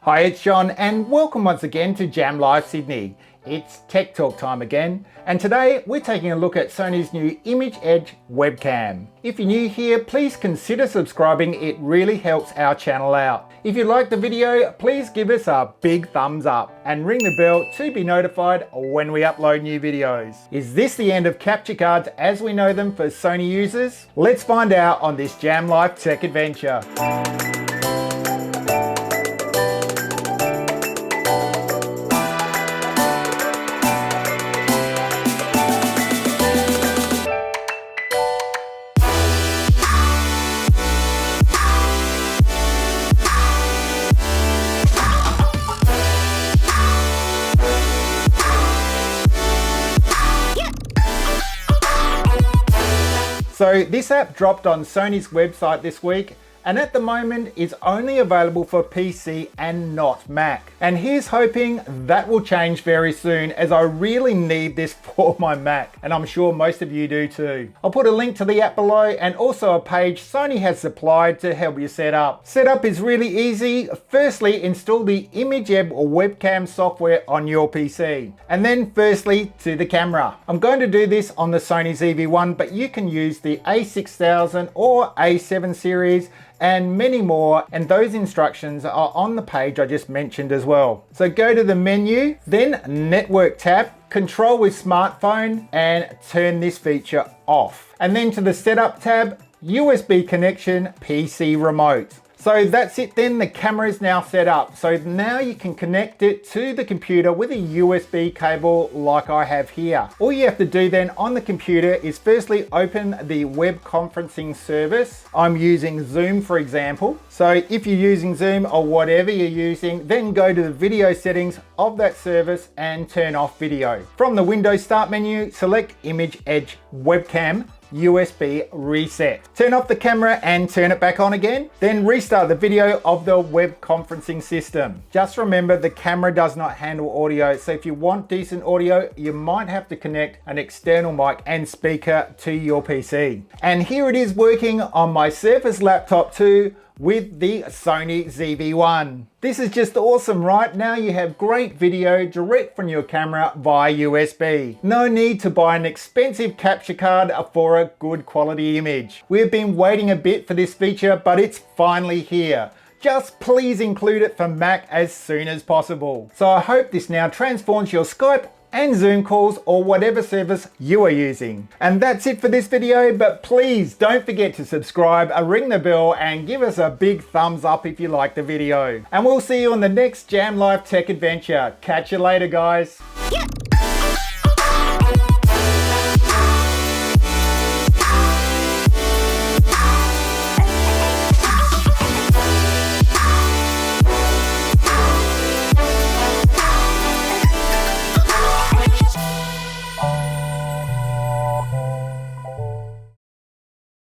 Hi, it's John and welcome once again to Jam Live Sydney. It's Tech Talk time again, and today we're taking a look at Sony's new Image Edge webcam. If you're new here, please consider subscribing, it really helps our channel out. If you like the video, please give us a big thumbs up and ring the bell to be notified when we upload new videos. Is this the end of capture cards as we know them for Sony users? Let's find out on this Jam Live Tech adventure. So this app dropped on Sony's website this week, and at the moment is only available for PC and not Mac. And here's hoping that will change very soon, as I really need this for my Mac, and I'm sure most of you do too. I'll put a link to the app below and also a page Sony has supplied to help you set up. Setup is really easy. Firstly, install the Image Edge or webcam software on your PC. And then firstly, to the camera. I'm going to do this on the Sony ZV-1, but you can use the A6000 or A7 series and many more, and those instructions are on the page I just mentioned as well. So go to the menu, then Network tab, control with smartphone, and turn this feature off. And then to the Setup tab, USB connection, PC remote. So that's it then, the camera is now set up. So now you can connect it to the computer with a USB cable like I have here. All you have to do then on the computer is firstly open the web conferencing service. I'm using Zoom for example. So if you're using Zoom or whatever you're using, then go to the video settings of that service and turn off video. From the Windows Start menu, select Image Edge Webcam, USB reset. Turn off the camera and turn it back on again. Then restart the video of the web conferencing system. Just remember the camera does not handle audio, so if you want decent audio, you might have to connect an external mic and speaker to your PC. And here it is working on my Surface laptop too, with the Sony ZV-1. This is just awesome, right? Now you have great video direct from your camera via USB. No need to buy an expensive capture card for a good quality image. We've been waiting a bit for this feature, but it's finally here. Just please include it for Mac as soon as possible. So I hope this now transforms your Skype and Zoom calls or whatever service you are using. And that's it for this video, but please don't forget to subscribe, ring the bell, and give us a big thumbs up if you like the video. And we'll see you on the next Jam Live Tech adventure. Catch you later, guys.